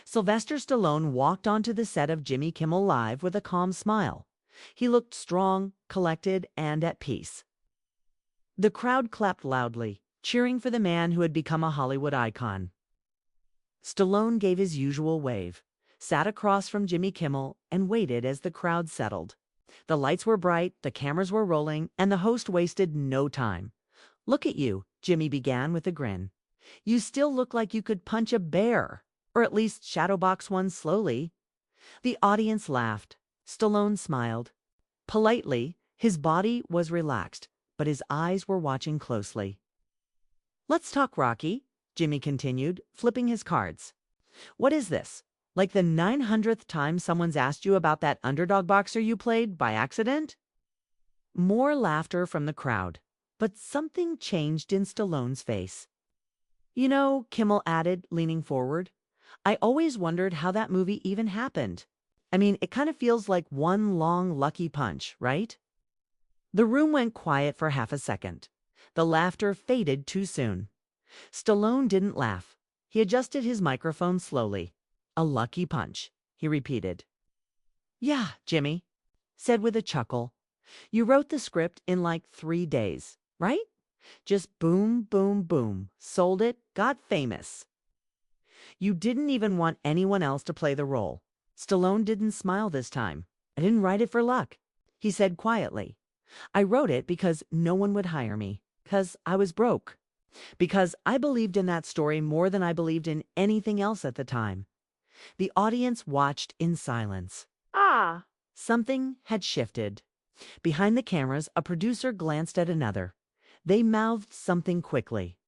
Sylvester Stallone walked onto the set of Jimmy Kimmel Live with a calm smile. He looked strong, collected, and at peace. The crowd clapped loudly, cheering for the man who had become a Hollywood icon. Stallone gave his usual wave, sat across from Jimmy Kimmel, and waited as the crowd settled. The lights were bright, the cameras were rolling, and the host wasted no time. "Look at you," Jimmy began with a grin. "You still look like you could punch a bear, or at least shadowbox one slowly." The audience laughed. Stallone smiled. Politely, his body was relaxed, but his eyes were watching closely. "Let's talk Rocky," Jimmy continued, flipping his cards. "What is this? Like the 900th time someone's asked you about that underdog boxer you played by accident?" More laughter from the crowd, but something changed in Stallone's face. "You know," Kimmel added, leaning forward, "I always wondered how that movie even happened. I mean, it kind of feels like one long lucky punch, right?" The room went quiet for half a second. The laughter faded too soon. Stallone didn't laugh. He adjusted his microphone slowly. "A lucky punch," he repeated. "Yeah, Jimmy," said with a chuckle. "You wrote the script in like 3 days, right? Just boom, boom, boom. Sold it, got famous. You didn't even want anyone else to play the role." Stallone didn't smile this time. "I didn't write it for luck," he said quietly. "I wrote it because no one would hire me, because I was broke, because I believed in that story more than I believed in anything else at the time." The audience watched in silence. Something had shifted. Behind the cameras, a producer glanced at another. They mouthed something quickly.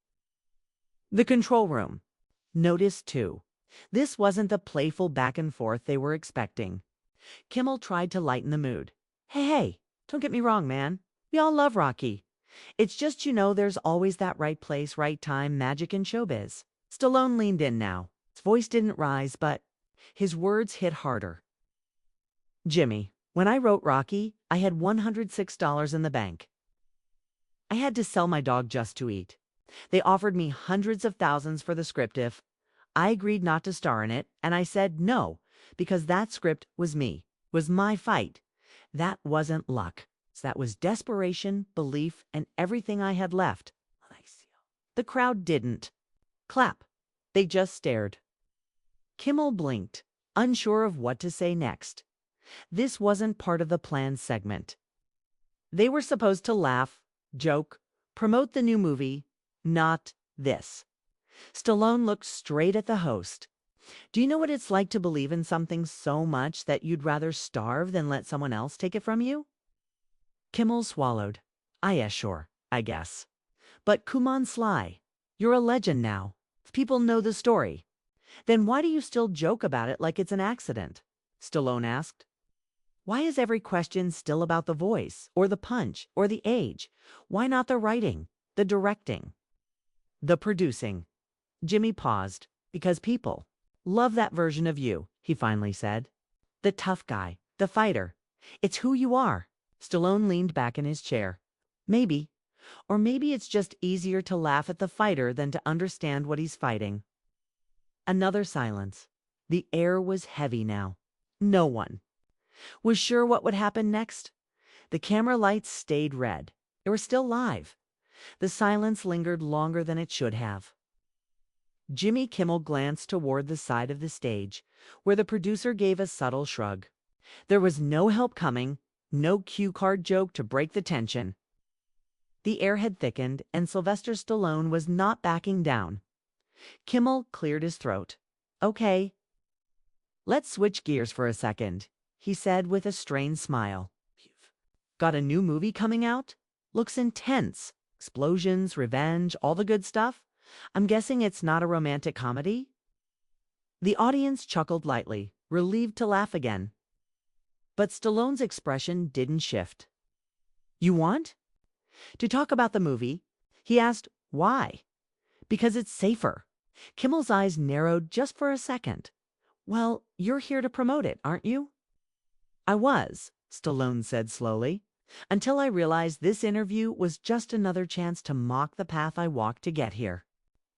The control room noticed too. This wasn't the playful back and forth they were expecting. Kimmel tried to lighten the mood. Hey, don't get me wrong, man. We all love Rocky. It's just, there's always that right place, right time magic in showbiz." Stallone leaned in now. His voice didn't rise, but his words hit harder. "Jimmy, when I wrote Rocky, I had $106 in the bank. I had to sell my dog just to eat. They offered me hundreds of thousands for the script if I agreed not to star in it, and I said no, because that script was me, was my fight. That wasn't luck. That was desperation, belief, and everything I had left." The crowd didn't clap. They just stared. Kimmel blinked, unsure of what to say next. This wasn't part of the planned segment. They were supposed to laugh, joke, promote the new movie, not this. Stallone looked straight at the host. "Do you know what it's like to believe in something so much that you'd rather starve than let someone else take it from you?" Kimmel swallowed. Yeah, sure, I guess. But come on, Sly. You're a legend now. People know the story. Then why do you still joke about it like it's an accident?" Stallone asked. "Why is every question still about the voice, or the punch, or the age? Why not the writing, the directing, the producing?" Jimmy paused. "Because people love that version of you," he finally said. "The tough guy, the fighter. It's who you are." Stallone leaned back in his chair. "Maybe. Or maybe it's just easier to laugh at the fighter than to understand what he's fighting." Another silence. The air was heavy now. No one was sure what would happen next. The camera lights stayed red. They were still live. The silence lingered longer than it should have. Jimmy Kimmel glanced toward the side of the stage, where the producer gave a subtle shrug. There was no help coming, no cue card joke to break the tension. The air had thickened, and Sylvester Stallone was not backing down. Kimmel cleared his throat. "Okay. Let's switch gears for a second," he said with a strained smile. "Got a new movie coming out? Looks intense. Explosions, revenge, all the good stuff. I'm guessing it's not a romantic comedy?" The audience chuckled lightly, relieved to laugh again. But Stallone's expression didn't shift. "You want to talk about the movie?" He asked. "Why?" "Because it's safer." Kimmel's eyes narrowed just for a second. "Well, you're here to promote it, aren't you?" "I was," Stallone said slowly, "until I realized this interview was just another chance to mock the path I walked to get here."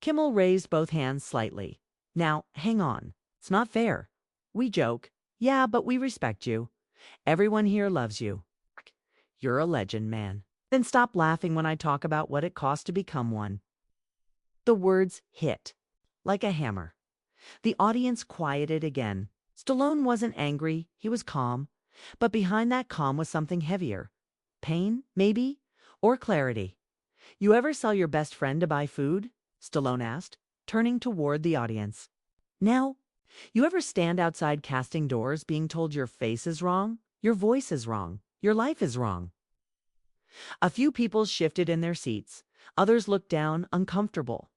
Kimmel raised both hands slightly. "Now, hang on. It's not fair. We joke. Yeah, but we respect you. Everyone here loves you. You're a legend, man. Then stop laughing when I talk about what it costs to become one. The words hit like a hammer. The audience quieted again. Stallone wasn't angry, he was calm. But behind that calm was something heavier. Pain, maybe? Or clarity. You ever sell your best friend to buy food? Stallone asked, turning toward the audience. Now, you ever stand outside casting doors being told your face is wrong, your voice is wrong, your life is wrong? A few people shifted in their seats. Others looked down, uncomfortable.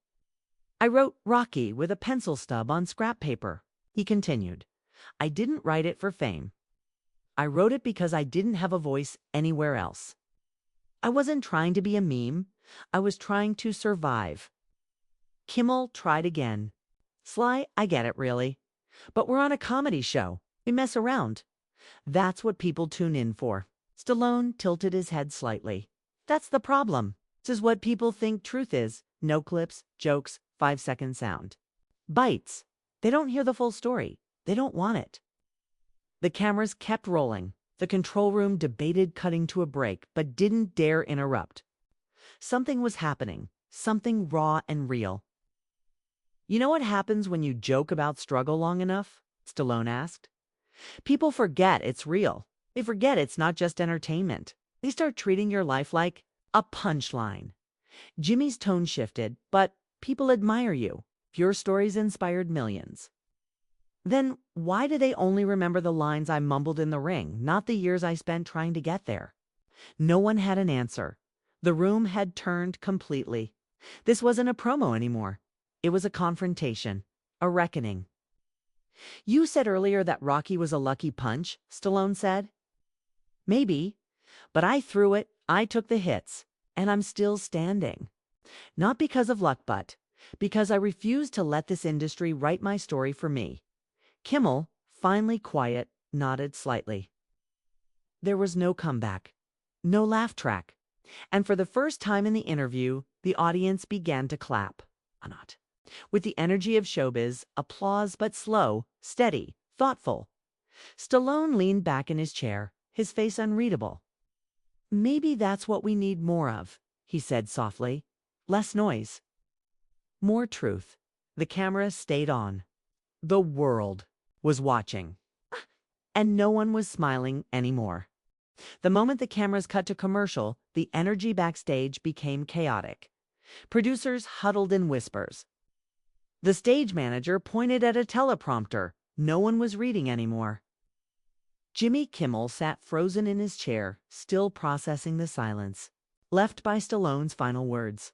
I wrote Rocky with a pencil stub on scrap paper, he continued. I didn't write it for fame. I wrote it because I didn't have a voice anywhere else. I wasn't trying to be a meme. I was trying to survive. Kimmel tried again. Sly, I get it, really. But we're on a comedy show. We mess around. That's what people tune in for. Stallone tilted his head slightly. That's the problem. This is what people think truth is. No clips, jokes, 5-second sound. Bites. They don't hear the full story. They don't want it. The cameras kept rolling. The control room debated cutting to a break, but didn't dare interrupt. Something was happening. Something raw and real. You know what happens when you joke about struggle long enough? Stallone asked. People forget it's real. They forget it's not just entertainment. They start treating your life like a punchline. Jimmy's tone shifted, but people admire you. Your stories inspired millions. Then why do they only remember the lines I mumbled in the ring, not the years I spent trying to get there? No one had an answer. The room had turned completely. This wasn't a promo anymore. It was a confrontation, a reckoning. You said earlier that Rocky was a lucky punch, Stallone said. Maybe, but I threw it, I took the hits, and I'm still standing. Not because of luck, but because I refused to let this industry write my story for me. Kimmel, finally quiet, nodded slightly. There was no comeback, no laugh track, and for the first time in the interview, the audience began to clap. Not. With the energy of showbiz, applause but slow, steady, thoughtful. Stallone leaned back in his chair, his face unreadable. Maybe that's what we need more of, he said softly. Less noise. More truth. The camera stayed on. The world was watching. And no one was smiling anymore. The moment the cameras cut to commercial, the energy backstage became chaotic. Producers huddled in whispers. The stage manager pointed at a teleprompter. No one was reading anymore. Jimmy Kimmel sat frozen in his chair, still processing the silence, left by Stallone's final words.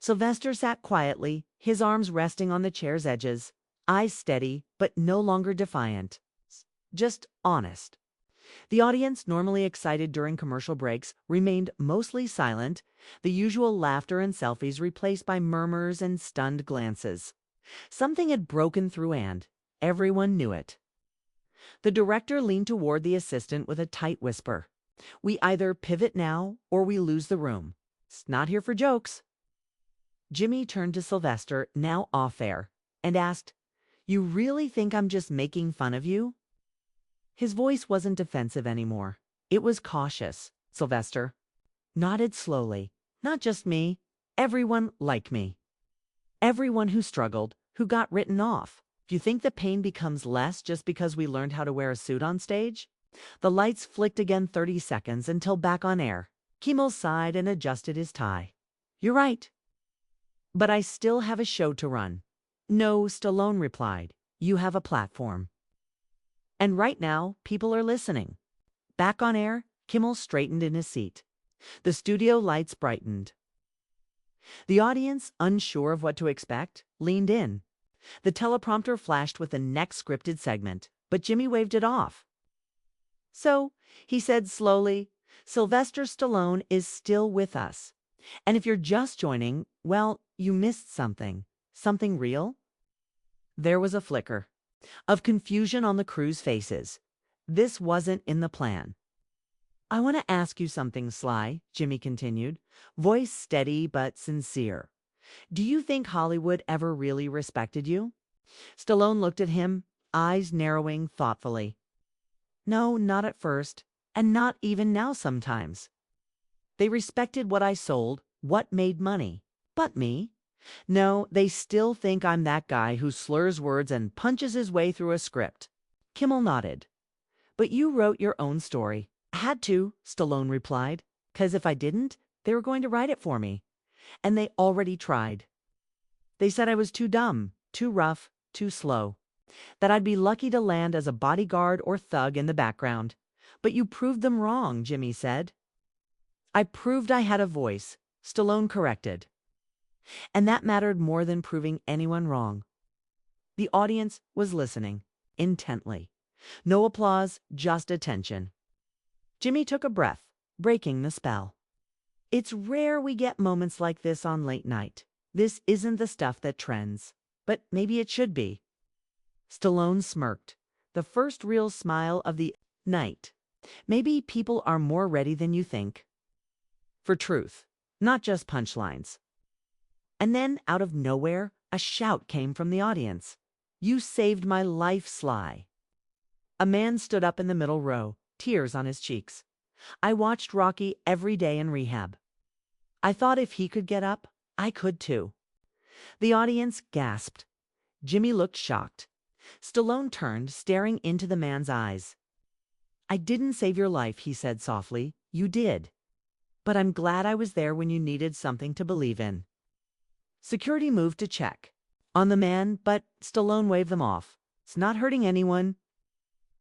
Sylvester sat quietly, his arms resting on the chair's edges, eyes steady but no longer defiant. Just honest. The audience, normally excited during commercial breaks, remained mostly silent, the usual laughter and selfies replaced by murmurs and stunned glances. Something had broken through and everyone knew it. The director leaned toward the assistant with a tight whisper. We either pivot now or we lose the room. It's not here for jokes. Jimmy turned to Sylvester, now off-air, and asked, You really think I'm just making fun of you? His voice wasn't defensive anymore. It was cautious. Sylvester nodded slowly. Not just me. Everyone like me. Everyone who struggled, who got written off. Do you think the pain becomes less just because we learned how to wear a suit on stage? The lights flicked again 30 seconds until back on air. Kimmel sighed and adjusted his tie. You're right. But I still have a show to run. No, Stallone replied. You have a platform. And right now, people are listening. Back on air, Kimmel straightened in his seat. The studio lights brightened. The audience, unsure of what to expect, leaned in. The teleprompter flashed with the next scripted segment, but Jimmy waved it off. So, he said slowly, Sylvester Stallone is still with us. And if you're just joining, well, you missed something. Something real? There was a flicker of confusion on the crew's faces. This wasn't in the plan. I want to ask you something, Sly, Jimmy continued, voice steady but sincere. Do you think Hollywood ever really respected you? Stallone looked at him, eyes narrowing thoughtfully. No, not at first, and not even now sometimes. They respected what I sold, what made money. But me? No, they still think I'm that guy who slurs words and punches his way through a script. Kimmel nodded. But you wrote your own story. I had to, Stallone replied, because if I didn't, they were going to write it for me. And they already tried. They said I was too dumb, too rough, too slow. That I'd be lucky to land as a bodyguard or thug in the background. But you proved them wrong, Jimmy said. I proved I had a voice, Stallone corrected. And that mattered more than proving anyone wrong. The audience was listening, intently. No applause, just attention. Jimmy took a breath, breaking the spell. It's rare we get moments like this on late night. This isn't the stuff that trends, but maybe it should be. Stallone smirked, the first real smile of the night. Maybe people are more ready than you think. For truth, not just punchlines. And then, out of nowhere, a shout came from the audience. You saved my life, Sly. A man stood up in the middle row, tears on his cheeks. I watched Rocky every day in rehab. I thought if he could get up, I could too. The audience gasped. Jimmy looked shocked. Stallone turned, staring into the man's eyes. I didn't save your life, he said softly. You did. But I'm glad I was there when you needed something to believe in. Security moved to check on the man, but Stallone waved them off. It's not hurting anyone.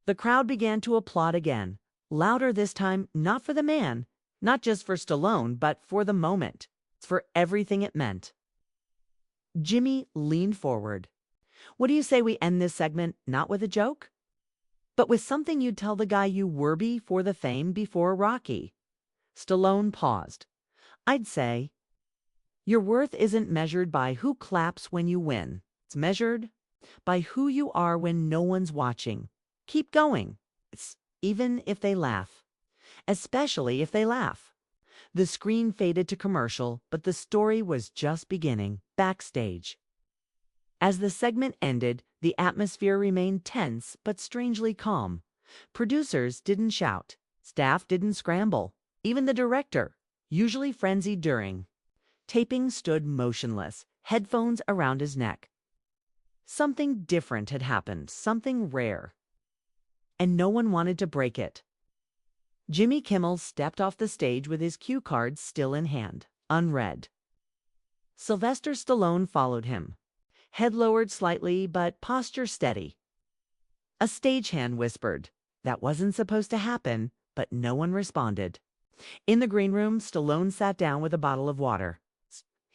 The crowd began to applaud again, louder this time, not for the man, not just for Stallone, but for the moment, for everything it meant. Jimmy leaned forward. What do you say we end this segment not with a joke, but with something you'd tell the guy you were for the fame before Rocky? Stallone paused. I'd say, your worth isn't measured by who claps when you win. It's measured by who you are when no one's watching. Keep going, even if they laugh. Especially if they laugh. The screen faded to commercial, but the story was just beginning, backstage. As the segment ended, the atmosphere remained tense but strangely calm. Producers didn't shout. Staff didn't scramble. Even the director, usually frenzied during taping, stood motionless, headphones around his neck. Something different had happened, something rare. And no one wanted to break it. Jimmy Kimmel stepped off the stage with his cue cards still in hand, unread. Sylvester Stallone followed him, head lowered slightly but posture steady. A stagehand whispered, that wasn't supposed to happen, but no one responded. In the green room, Stallone sat down with a bottle of water.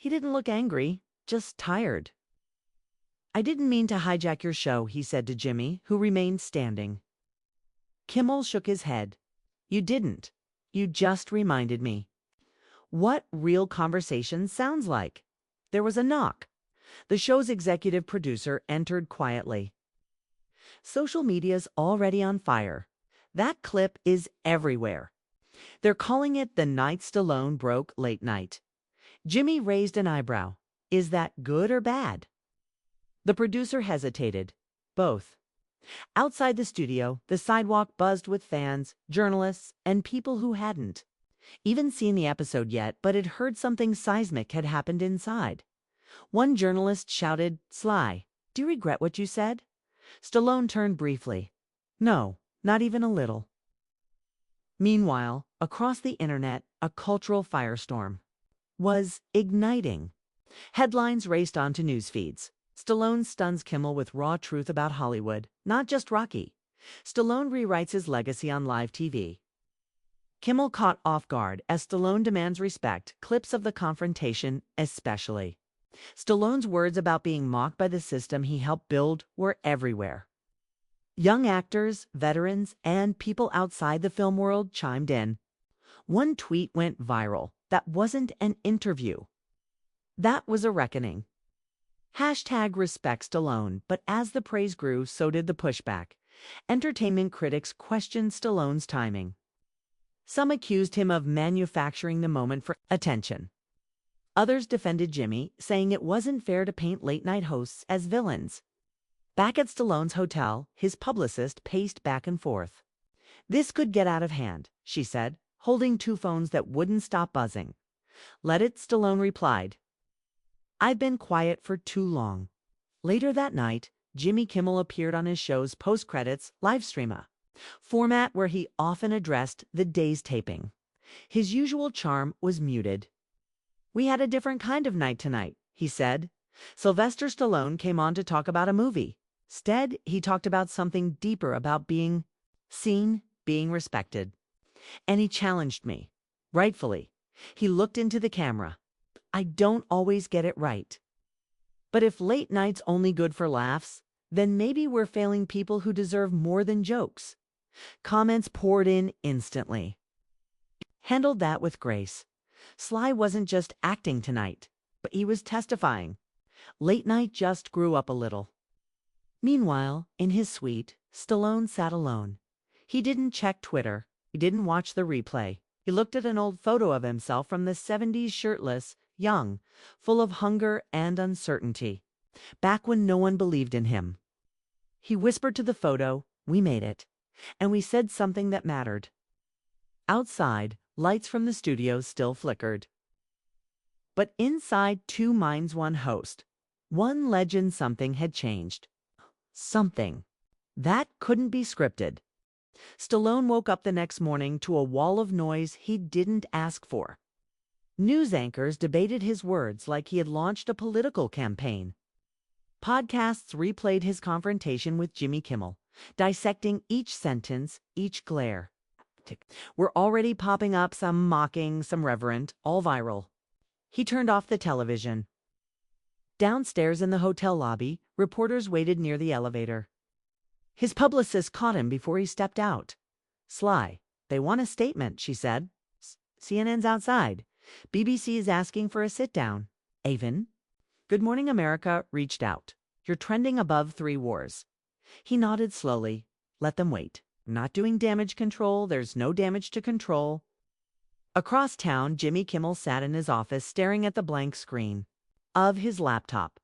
He didn't look angry, just tired. I didn't mean to hijack your show, he said to Jimmy, who remained standing. Kimmel shook his head. You didn't. You just reminded me. What real conversation sounds like. There was a knock. The show's executive producer entered quietly. Social media's already on fire. That clip is everywhere. They're calling it the night Stallone broke late night. Jimmy raised an eyebrow. Is that good or bad? The producer hesitated. Both. Outside the studio, the sidewalk buzzed with fans, journalists, and people who hadn't even seen the episode yet, but had heard something seismic had happened inside. One journalist shouted, Sly, do you regret what you said? Stallone turned briefly. No, not even a little. Meanwhile, across the internet, a cultural firestorm was igniting. Headlines raced onto news feeds. Stallone stuns Kimmel with raw truth about Hollywood, not just Rocky. Stallone rewrites his legacy on live TV. Kimmel caught off guard as Stallone demands respect, clips of the confrontation especially. Stallone's words about being mocked by the system he helped build were everywhere. Young actors, veterans, and people outside the film world chimed in. One tweet went viral. That wasn't an interview. That was a reckoning. #respect Stallone, but as the praise grew, so did the pushback. Entertainment critics questioned Stallone's timing. Some accused him of manufacturing the moment for attention. Others defended Jimmy, saying it wasn't fair to paint late-night hosts as villains. Back at Stallone's hotel, his publicist paced back and forth. "This could get out of hand," she said, holding two phones that wouldn't stop buzzing. "Let it," Stallone replied. "I've been quiet for too long." Later that night, Jimmy Kimmel appeared on his show's post-credits live streamer, format where he often addressed the day's taping. His usual charm was muted. "We had a different kind of night tonight," he said. Sylvester Stallone came on to talk about a movie. Instead, he talked about something deeper, about being seen, being respected. And he challenged me. Rightfully. He looked into the camera. "I don't always get it right. But if late night's only good for laughs, then maybe we're failing people who deserve more than jokes." Comments poured in instantly. Handled that with grace. Sly wasn't just acting tonight, but he was testifying. Late night just grew up a little. Meanwhile, in his suite, Stallone sat alone. He didn't check Twitter. He didn't watch the replay. He looked at an old photo of himself from the 70s, shirtless, young, full of hunger and uncertainty, back when no one believed in him. He whispered to the photo, "We made it." And we said something that mattered. Outside, lights from the studio still flickered. But inside two minds, one host, one legend, something had changed. Something. That couldn't be scripted. Stallone woke up the next morning to a wall of noise he didn't ask for. News anchors debated his words like he had launched a political campaign. Podcasts replayed his confrontation with Jimmy Kimmel, dissecting each sentence, each glare. Were already popping up, some mocking, some reverent, all viral. He turned off the television. Downstairs in the hotel lobby, reporters waited near the elevator. His publicist caught him before he stepped out. "Sly, they want a statement," she said. "CNN's outside. BBC is asking for a sit-down." "Avon?" Good Morning America reached out. "You're trending above 3 wars." He nodded slowly. "Let them wait. I'm not doing damage control. There's no damage to control." Across town, Jimmy Kimmel sat in his office staring at the blank screen of his laptop.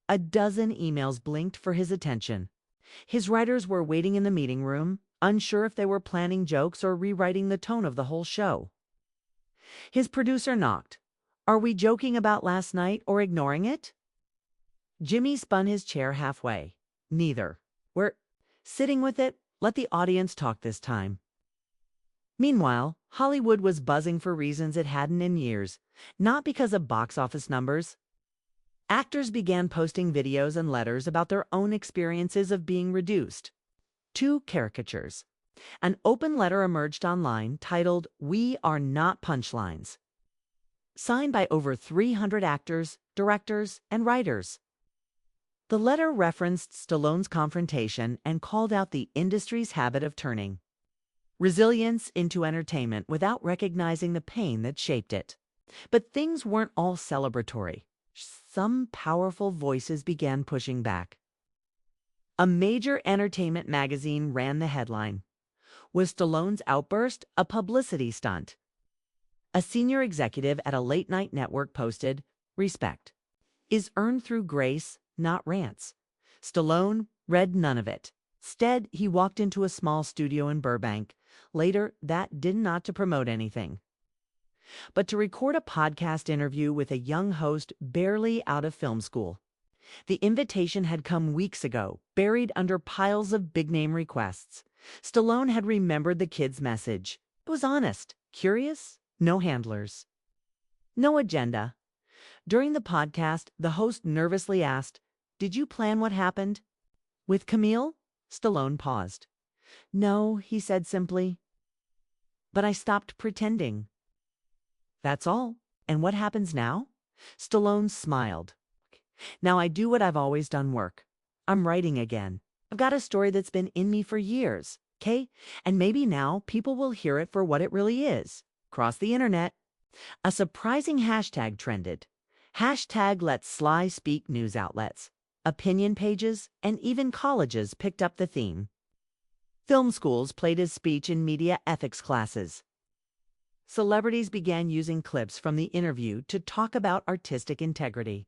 A dozen emails blinked for his attention. His writers were waiting in the meeting room, unsure if they were planning jokes or rewriting the tone of the whole show. His producer knocked. "Are we joking about last night or ignoring it?" Jimmy spun his chair halfway. "Neither. We're sitting with it. Let the audience talk this time." Meanwhile, Hollywood was buzzing for reasons it hadn't in years, not because of box office numbers. Actors began posting videos and letters about their own experiences of being reduced to caricatures. An open letter emerged online titled "We Are Not Punchlines," signed by over 300 actors, directors, and writers. The letter referenced Stallone's confrontation and called out the industry's habit of turning resilience into entertainment without recognizing the pain that shaped it. But things weren't all celebratory. Some powerful voices began pushing back. A major entertainment magazine ran the headline. Was Stallone's outburst a publicity stunt? A senior executive at a late-night network posted, "Respect is earned through grace, not rants." Stallone read none of it. Instead, he walked into a small studio in Burbank. Later, that did not to promote anything, but to record a podcast interview with a young host barely out of film school. The invitation had come weeks ago, buried under piles of big-name requests. Stallone had remembered the kid's message. It was honest, curious, no handlers, no agenda. During the podcast, the host nervously asked, "Did you plan what happened with Camille?" Stallone paused. "No," he said simply. "But I stopped pretending." "That's all. And what happens now?" Stallone smiled. "Now I do what I've always done, work. I'm writing again. I've got a story that's been in me for years, okay? And maybe now people will hear it for what it really is." Across the internet, a surprising hashtag trended. Hashtag Let Sly Speak. News outlets, opinion pages, and even colleges picked up the theme. Film schools played his speech in media ethics classes. Celebrities began using clips from the interview to talk about artistic integrity.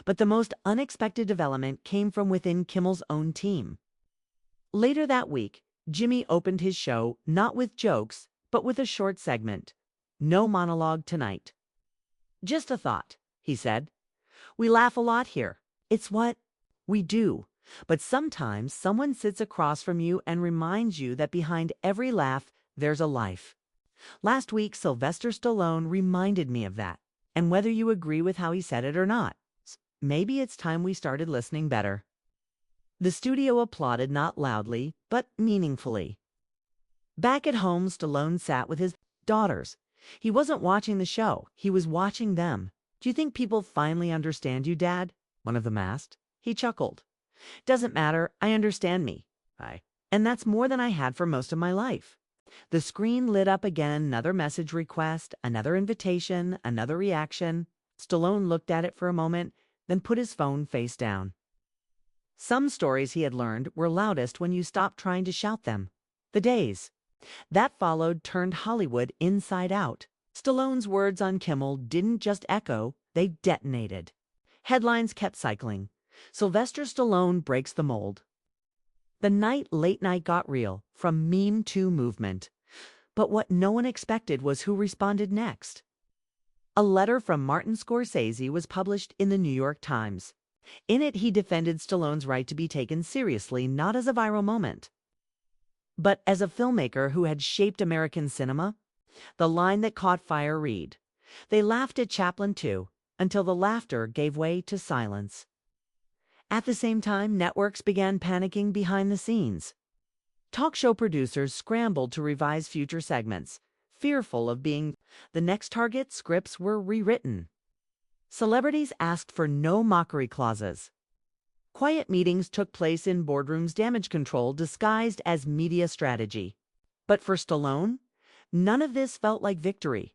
But the most unexpected development came from within Kimmel's own team. Later that week, Jimmy opened his show not with jokes, but with a short segment. No monologue tonight. Just a thought, he said. We laugh a lot here. It's what we do. But sometimes someone sits across from you and reminds you that behind every laugh, there's a life. Last week, Sylvester Stallone reminded me of that. And whether you agree with how he said it or not, maybe it's time we started listening better. The studio applauded not loudly, but meaningfully. Back at home, Stallone sat with his daughters. He wasn't watching the show, he was watching them. Do you think people finally understand you, Dad? One of them asked. He chuckled. Doesn't matter, I understand me. And that's more than I had for most of my life. The screen lit up again, another message request, another invitation, another reaction. Stallone looked at it for a moment, then put his phone face down. Some stories he had learned were loudest when you stopped trying to shout them. The days that followed turned Hollywood inside out. Stallone's words on Kimmel didn't just echo, they detonated. Headlines kept cycling. Sylvester Stallone breaks the mold. The night late night got real, from meme to movement. But what no one expected was who responded next. A letter from Martin Scorsese was published in the New York Times. In it, he defended Stallone's right to be taken seriously, not as a viral moment, but as a filmmaker who had shaped American cinema. The line that caught fire read, "They laughed at Chaplin too, until the laughter gave way to silence." At the same time, networks began panicking behind the scenes. Talk show producers scrambled to revise future segments, fearful of being the next target. Scripts were rewritten. Celebrities asked for no mockery clauses. Quiet meetings took place in boardrooms, damage control disguised as media strategy. But for Stallone, none of this felt like victory.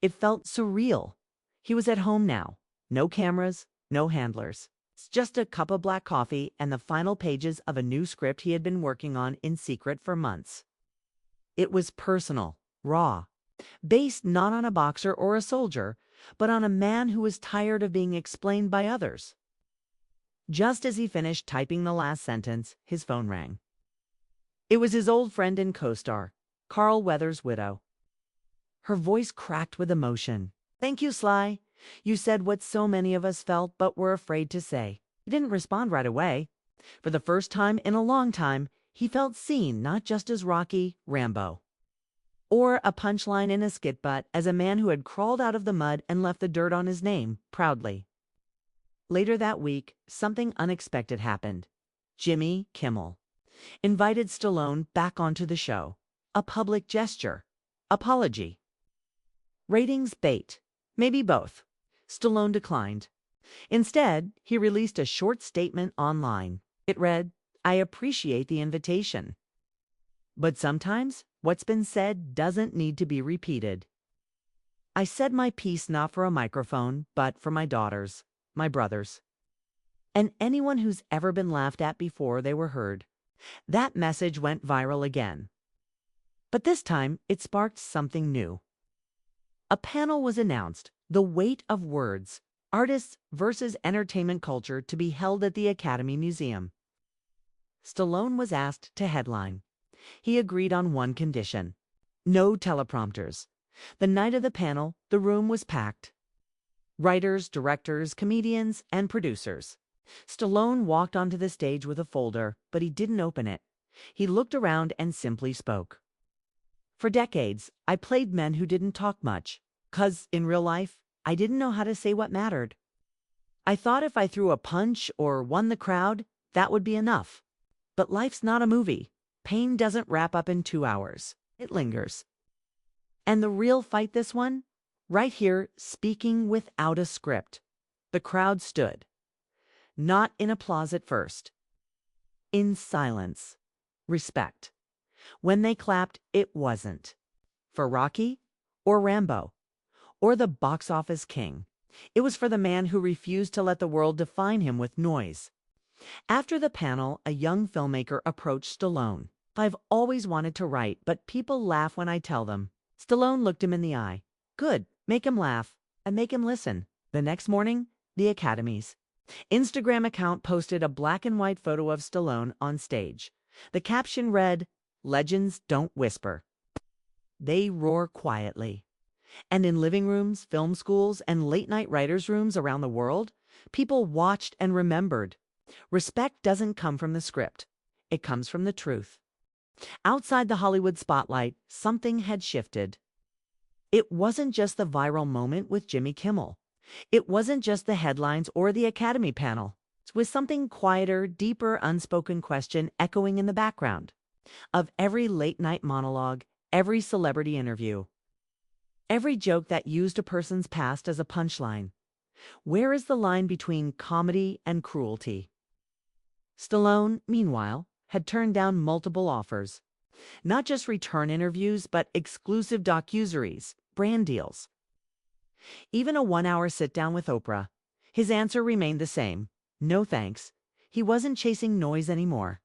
It felt surreal. He was at home now. No cameras, no handlers. It's just a cup of black coffee and the final pages of a new script he had been working on in secret for months. It was personal, raw, based not on a boxer or a soldier, but on a man who was tired of being explained by others. Just as he finished typing the last sentence, his phone rang. It was his old friend and co-star, Carl Weathers' widow. Her voice cracked with emotion. "Thank you, Sly. You said what so many of us felt but were afraid to say." He didn't respond right away. For the first time in a long time, he felt seen, not just as Rocky Rambo, or a punchline in a skit, but as a man who had crawled out of the mud and left the dirt on his name proudly. Later that week, something unexpected happened. Jimmy Kimmel invited Stallone back onto the show. A public gesture. Apology. Ratings bait. Maybe both. Stallone declined. Instead, he released a short statement online. It read, "I appreciate the invitation, but sometimes what's been said doesn't need to be repeated. I said my piece not for a microphone, but for my daughters, my brothers, and anyone who's ever been laughed at before they were heard." That message went viral again. But this time, it sparked something new. A panel was announced, "The Weight of Words: Artists versus Entertainment Culture," to be held at the Academy Museum. Stallone was asked to headline. He agreed on one condition: no teleprompters. The night of the panel, the room was packed. Writers, directors, comedians, and producers. Stallone walked onto the stage with a folder, but he didn't open it. He looked around and simply spoke. "For decades, I played men who didn't talk much, 'cause in real life, I didn't know how to say what mattered. I thought if I threw a punch or won the crowd, that would be enough. But life's not a movie. Pain doesn't wrap up in 2 hours. It lingers. And the real fight, this one, right here, speaking without a script." The crowd stood. Not in applause at first. In silence. Respect. When they clapped, it wasn't for Rocky or Rambo or the box office king. It was for the man who refused to let the world define him with noise. After the panel, a young filmmaker approached Stallone. "I've always wanted to write, but people laugh when I tell them." Stallone looked him in the eye. "Good, make him laugh and make him listen." The next morning, the Academies. Instagram account posted a black and white photo of Stallone on stage. The caption read, "Legends don't whisper. They roar quietly." And in living rooms, film schools, and late-night writers' rooms around the world, people watched and remembered. Respect doesn't come from the script. It comes from the truth. Outside the Hollywood spotlight, something had shifted. It wasn't just the viral moment with Jimmy Kimmel. It wasn't just the headlines or the Academy panel. It was something quieter, deeper, unspoken question echoing in the background of every late-night monologue, every celebrity interview, every joke that used a person's past as a punchline. Where is the line between comedy and cruelty? Stallone, meanwhile, had turned down multiple offers. Not just return interviews, but exclusive docuseries, brand deals. Even a 1-hour sit-down with Oprah. His answer remained the same. No thanks. He wasn't chasing noise anymore.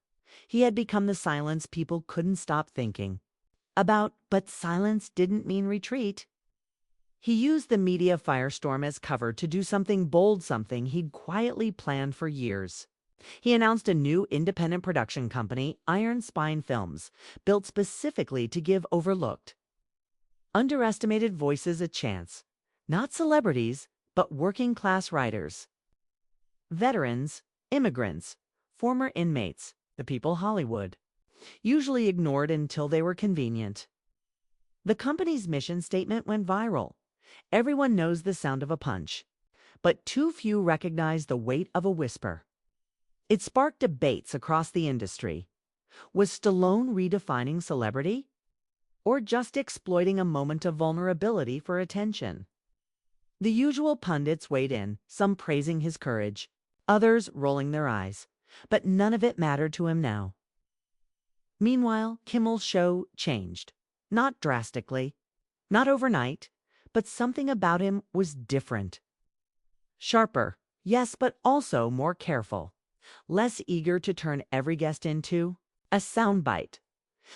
He had become the silence people couldn't stop thinking about, but silence didn't mean retreat. He used the media firestorm as cover to do something bold, something he'd quietly planned for years. He announced a new independent production company, Iron Spine Films, built specifically to give overlooked, underestimated voices a chance. Not celebrities, but working-class writers. Veterans, immigrants, former inmates, the people Hollywood usually ignored until they were convenient. The company's mission statement went viral. Everyone knows the sound of a punch, but too few recognize the weight of a whisper. It sparked debates across the industry. Was Stallone redefining celebrity? Or just exploiting a moment of vulnerability for attention? The usual pundits weighed in, some praising his courage, others rolling their eyes, but none of it mattered to him now. Meanwhile, Kimmel's show changed. Not drastically, not overnight, but something about him was different. Sharper, yes, but also more careful. Less eager to turn every guest into a soundbite.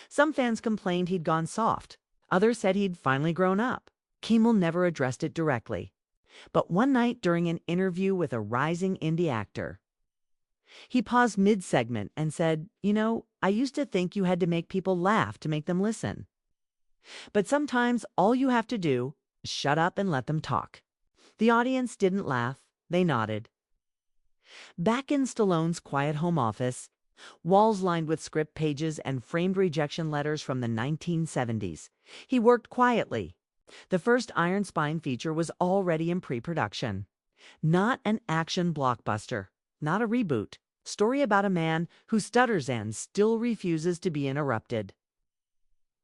Some fans complained he'd gone soft. Others said he'd finally grown up. Kimmel never addressed it directly. But one night during an interview with a rising indie actor, he paused mid-segment and said, I used to think you had to make people laugh to make them listen. But sometimes all you have to do is shut up and let them talk. The audience didn't laugh. They nodded. Back in Stallone's quiet home office, walls lined with script pages and framed rejection letters from the 1970s, he worked quietly. The first Iron Spine feature was already in pre-production. Not an action blockbuster, not a reboot. Story about a man who stutters and still refuses to be interrupted.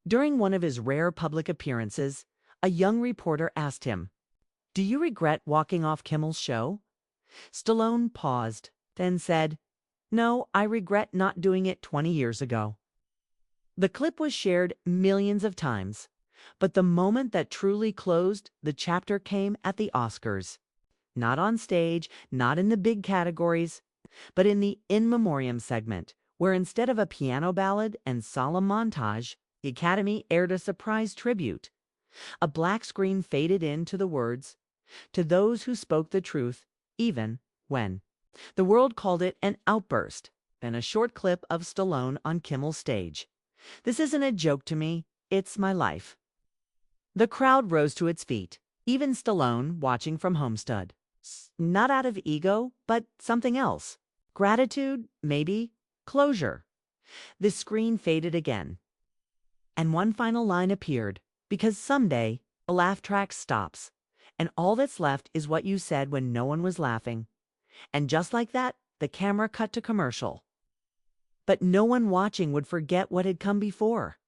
During one of his rare public appearances, a young reporter asked him, "Do you regret walking off Kimmel's show?" Stallone paused, then said, "No, I regret not doing it 20 years ago." The clip was shared millions of times, but the moment that truly closed the chapter came at the Oscars. Not on stage, not in the big categories, but in the In Memoriam segment, where instead of a piano ballad and solemn montage, the Academy aired a surprise tribute. A black screen faded into the words, "To those who spoke the truth, even when." The world called it an outburst, then a short clip of Stallone on Kimmel's stage. "This isn't a joke to me, it's my life." The crowd rose to its feet, even Stallone watching from home stood. Not out of ego, but something else. Gratitude, maybe. Closure. The screen faded again. And one final line appeared, because someday the laugh track stops, and all that's left is what you said when no one was laughing. And just like that, the camera cut to commercial. But no one watching would forget what had come before.